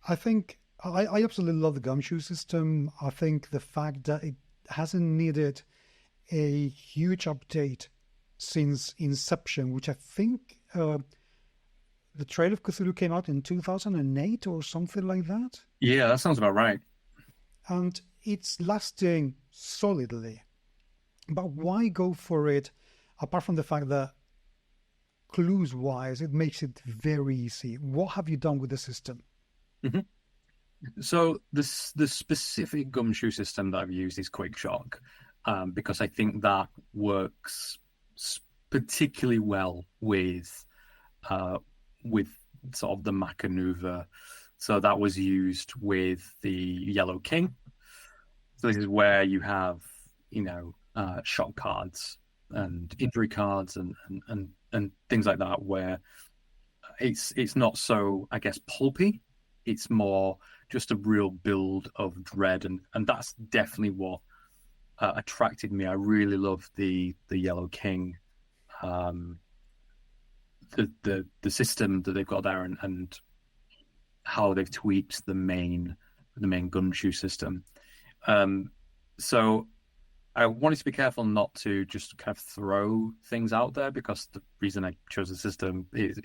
I think I absolutely love the gumshoe system. I think the fact that it hasn't needed a huge update since inception, which I think the Trail of Cthulhu came out in 2008 or something like that, Yeah, that sounds about right. and it's lasting solidly. But why go for it? Apart from the fact that clues wise, it makes it very easy. What have you done with the system? hmm So the specific gumshoe system that I've used is Quick Shock, because I think that works particularly well uh, with sort of the Macanuva. So that was used with the Yellow King. So this is where you have, shock cards and injury cards and things like that, where it's not so, I guess, pulpy. It's more just a real build of dread, and that's definitely what attracted me. I really love the Yellow King, um, the system that they've got there, and how they've tweaked the main gumshoe system. Um, so I wanted to be careful not to just kind of throw things out there, because the reason I chose the system is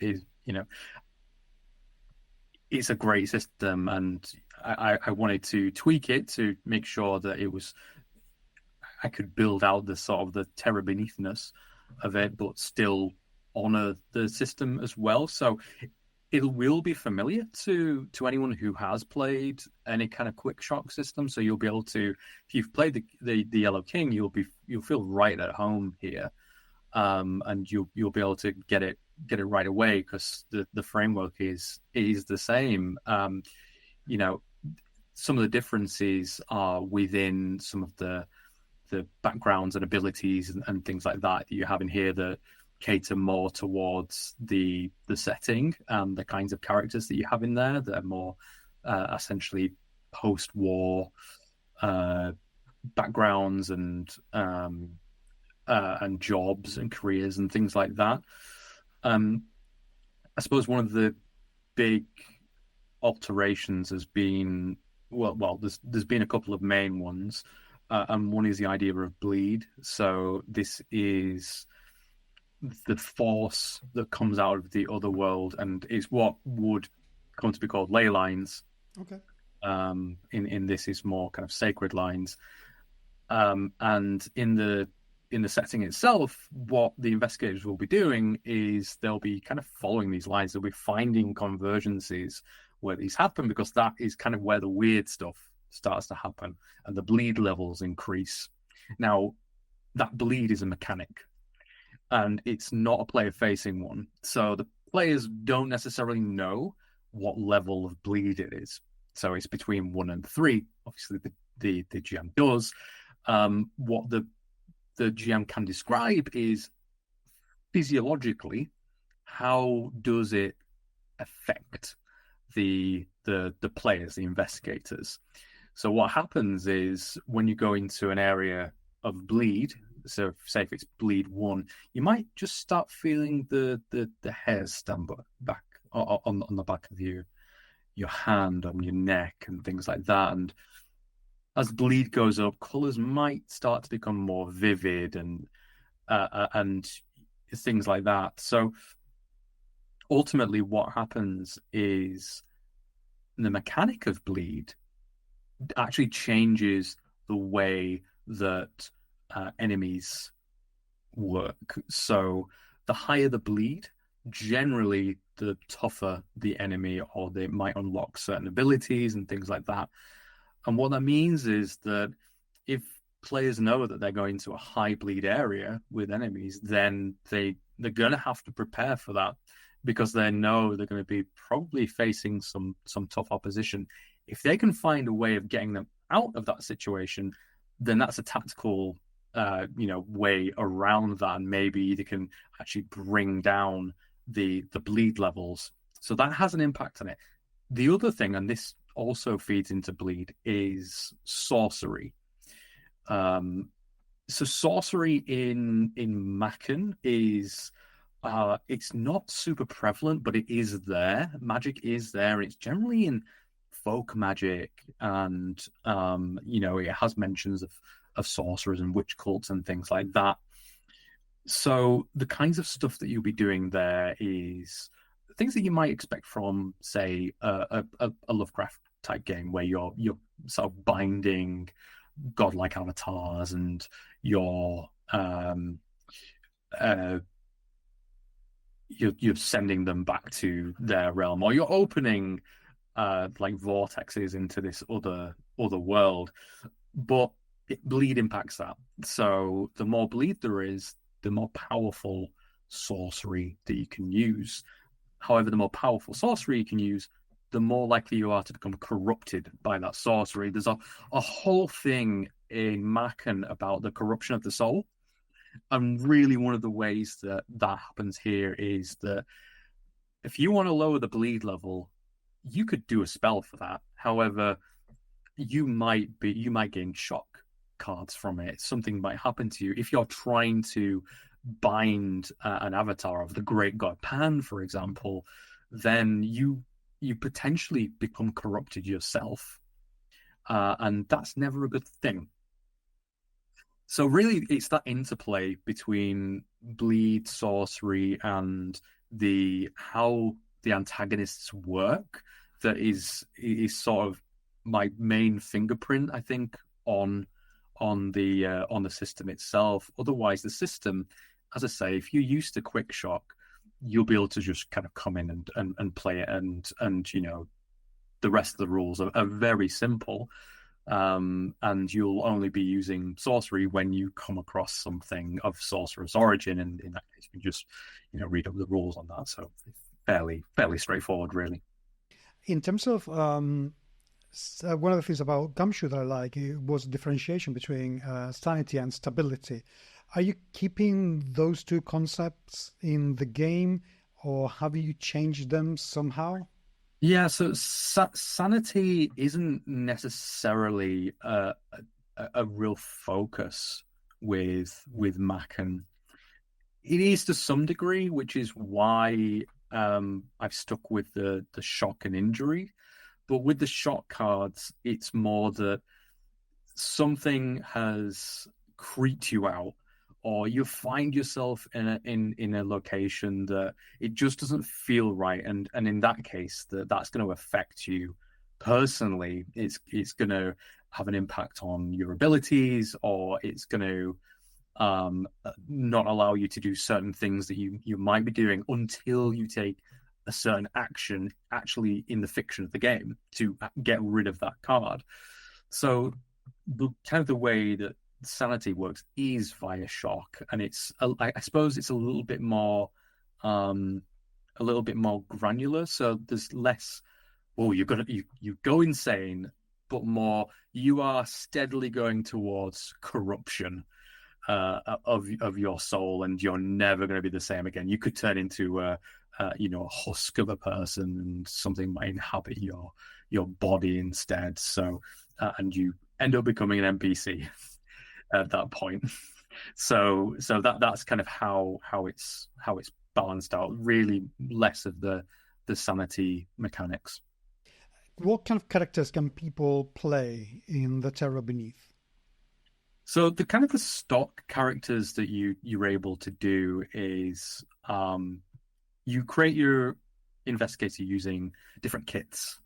it's a great system, and I wanted to tweak it to make sure that I could build out the sort of the terror beneathness of it, but still honor the system as well. So it will be familiar to anyone who has played any kind of quick shock system. So you'll be able to, if you've played the Yellow King, you'll feel right at home here, and you'll be able to get it right away, because the framework is the same. Some of the differences are within some of the backgrounds and abilities and things like that you have in here that cater more towards the setting and the kinds of characters that you have in there that are more essentially post-war backgrounds and jobs and careers and things like that. I suppose one of the big alterations has been, there's been a couple of main ones, and one is the idea of bleed. So this is the force that comes out of the other world, and is what would come to be called ley lines. Okay. In this is more kind of sacred lines, and in the setting itself, what the investigators will be doing is they'll be kind of following these lines. They'll be finding convergences where these happen, because that is kind of where the weird stuff starts to happen and the bleed levels increase. Now, that bleed is a mechanic, and it's not a player-facing one. So the players don't necessarily know what level of bleed it is. So it's between 1 and 3. Obviously, the GM does. What the GM can describe is physiologically, how does it affect the players, the investigators. So what happens is, when you go into an area of bleed, so say if it's bleed 1, you might just start feeling the hairs stand back on the back of your hand, on your neck, and things like that. And as bleed goes up, colors might start to become more vivid and things like that. So ultimately, what happens is the mechanic of bleed actually changes the way that enemies work. So the higher the bleed, generally the tougher the enemy, or they might unlock certain abilities and things like that. And what that means is that if players know that they're going to a high bleed area with enemies, then they're going to have to prepare for that, because they know they're going to be probably facing some tough opposition. If they can find a way of getting them out of that situation, then that's a tactical way around that, and maybe they can actually bring down the bleed levels. So that has an impact on it. The other thing, and this also feeds into bleed, is sorcery. So sorcery in Machen is it's not super prevalent, but it is there. Magic is there. It's generally in folk magic, and it has mentions of sorcerers and witch cults and things like that. So the kinds of stuff that you'll be doing there is things that you might expect from, say, a Lovecraft type game where you're sort of binding godlike avatars, and you're sending them back to their realm, or you're opening like vortexes into this other world. But bleed impacts that. So the more bleed there is, the more powerful sorcery that you can use. However, the more powerful sorcery you can use, the more likely you are to become corrupted by that sorcery. There's a whole thing in Machen about the corruption of the soul. And really one of the ways that happens here is that if you want to lower the bleed level, you could do a spell for that. However, you might gain shock cards from it. Something might happen to you. If you're trying to bind an avatar of the great god Pan, for example, then you potentially become corrupted yourself. And that's never a good thing. So really, it's that interplay between bleed, sorcery, and how the antagonists work that is sort of my main fingerprint, I think, on the system itself. Otherwise, the system, as I say, if you're used to quick shock, you'll be able to just kind of come in and play it, and the rest of the rules are very simple. And you'll only be using sorcery when you come across something of sorcerer's origin, and in that case, you just read up the rules on that. So fairly straightforward, really. In terms of one of the things about GUMSHOE that I like was differentiation between sanity and stability. Are you keeping those two concepts in the game, or have you changed them somehow? Yeah, so sanity isn't necessarily a real focus with Machen. It is to some degree, which is why I've stuck with the shock and injury. But with the shock cards, it's more that something has creeped you out, or you find yourself in a location that it just doesn't feel right, and in that case, that's going to affect you personally. It's going to have an impact on your abilities, or it's going to not allow you to do certain things that you might be doing until you take a certain action actually in the fiction of the game to get rid of that card. So the way that sanity works is via shock, and I suppose it's a little bit more granular. So there's less, you go insane, but more you are steadily going towards corruption of your soul, and you're never going to be the same again. You could turn into a husk of a person, and something might inhabit your body instead. So and you end up becoming an NPC at that point. So that's kind of how it's balanced out. Really less of the sanity mechanics. What kind of characters can people play in the Terra Beneath? So the stock characters that you're able to do is you create your investigator using different kits.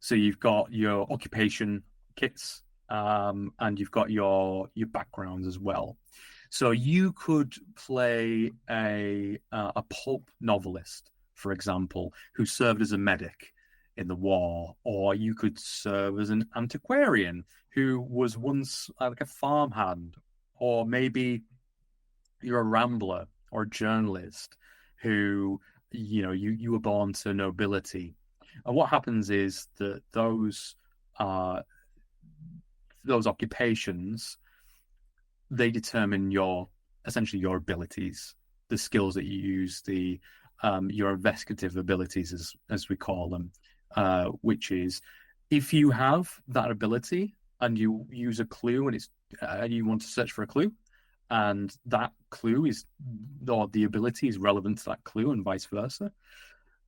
So you've got your occupation kits, and you've got your backgrounds as well. So you could play a pulp novelist, for example, who served as a medic in the war, or you could serve as an antiquarian who was once like a farmhand, or maybe you're a rambler or a journalist who you were born to nobility. And what happens is that those occupations, they determine essentially your abilities, the skills that you use, your investigative abilities, as we call them, which is if you have that ability and you use a clue and you want to search for a clue, and that clue or the ability is relevant to that clue and vice versa,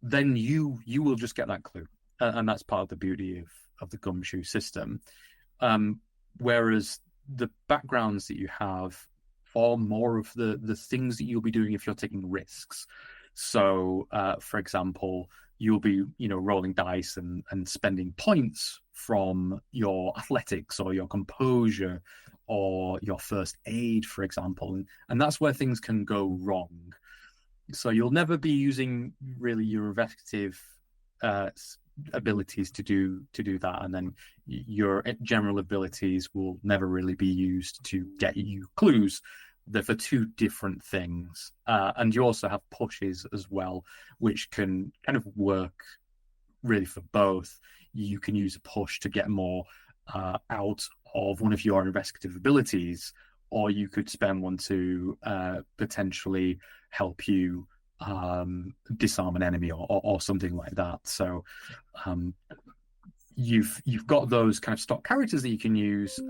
then you will just get that clue. and that's part of the beauty of the gumshoe system. Whereas the backgrounds that you have are more of the things that you'll be doing if you're taking risks. So, for example, you'll be, rolling dice and spending points from your athletics or your composure or your first aid, for example. And that's where things can go wrong. So you'll never be using really your investigative abilities to do that, and then your general abilities will never really be used to get you clues. They're for two different things, and you also have pushes as well, which can kind of work really for both. You can use a push to get more out of one of your investigative abilities, or you could spend one to potentially help you disarm an enemy or something like that. So you've got those kind of stock characters that you can use.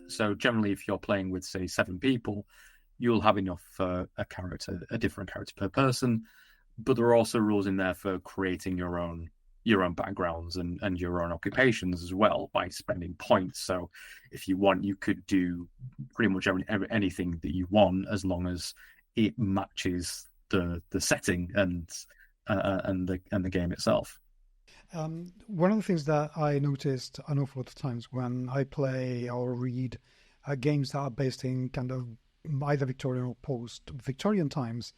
So generally, if you're playing with, say, 7 people, you'll have enough for a different character per person. But there are also rules in there for creating your own backgrounds and your own occupations as well by spending points. So if you want, you could do pretty much anything that you want, as long as it matches the setting and the game itself. One of the things that I noticed an awful lot of times when I play or read games that are based in kind of either Victorian or post-Victorian times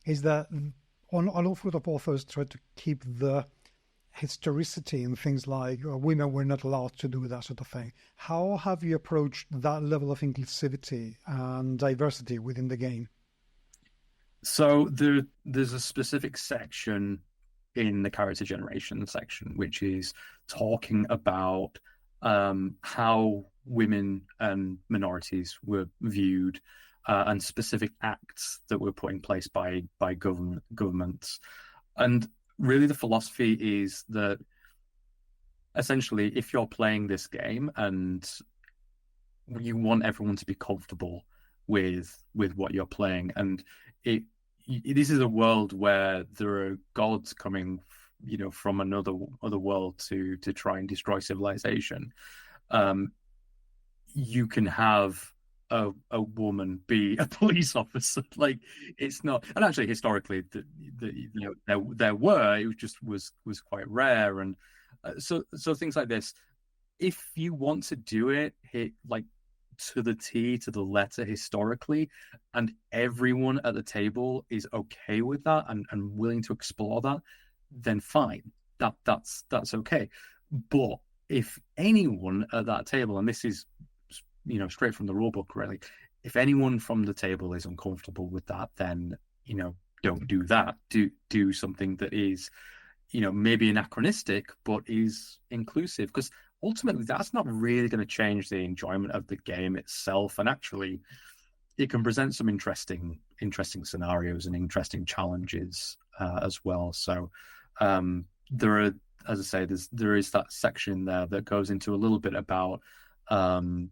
is that an awful lot of authors try to keep the historicity in things like women were not allowed to do that sort of thing. How have you approached that level of inclusivity and diversity within the game? So there's a specific section in the character generation section, which is talking about how women and minorities were viewed, and specific acts that were put in place by governments. And really the philosophy is that essentially, if you're playing this game and you want everyone to be comfortable with what you're playing, and this is a world where there are gods coming, from another world to try and destroy civilization. You can have a woman be a police officer. Like, it's not, and actually historically, there were. It was quite rare, and so things like this. If you want to do it, like to the T, to the letter historically, and everyone at the table is okay with that and willing to explore that, then fine. That's okay. But if anyone at that table, and this is straight from the rulebook really, if anyone from the table is uncomfortable with that, then don't do that. Do something that is maybe anachronistic but is inclusive, because ultimately that's not really going to change the enjoyment of the game itself, and actually it can present some interesting scenarios and interesting challenges as well. So there are, as I say, there is that section there that goes into a little bit about the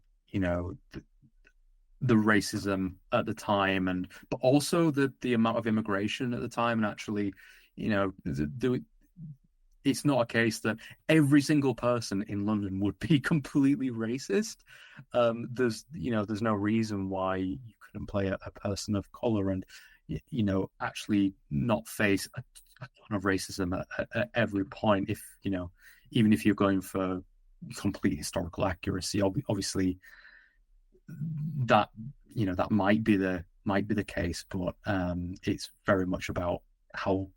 racism at the time, but also the amount of immigration at the time, and actually it's not a case that every single person in London would be completely racist. There's no reason why you couldn't play a person of color and actually not face a ton of racism at every point. If even if you're going for complete historical accuracy, obviously that that might be the case, but it's very much about how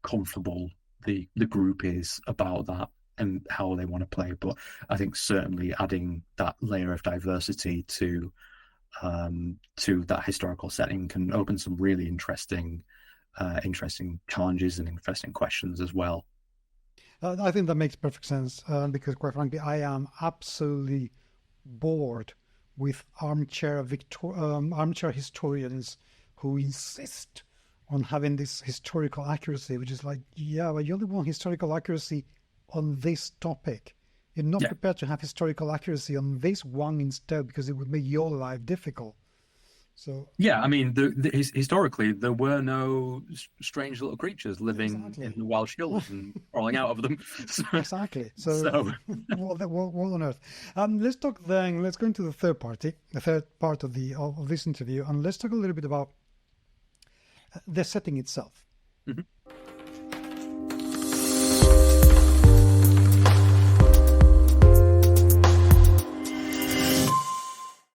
comfortable the group is about that and how they want to play. But I think certainly adding that layer of diversity to that historical setting can open some really interesting challenges and interesting questions as well. I think that makes perfect sense, because quite frankly, I am absolutely bored with armchair historians who insist on having this historical accuracy, which is like, yeah, but you only want historical accuracy on this topic. You're not prepared to have historical accuracy on this one instead, because it would make your life difficult. So Yeah, I mean, historically, there were no strange little creatures living exactly. in the Welsh hills and crawling out of them. Exactly. So, So, what on earth? Let's talk then. Let's go into the third part of this interview, and let's talk a little bit about the setting itself. Mhm.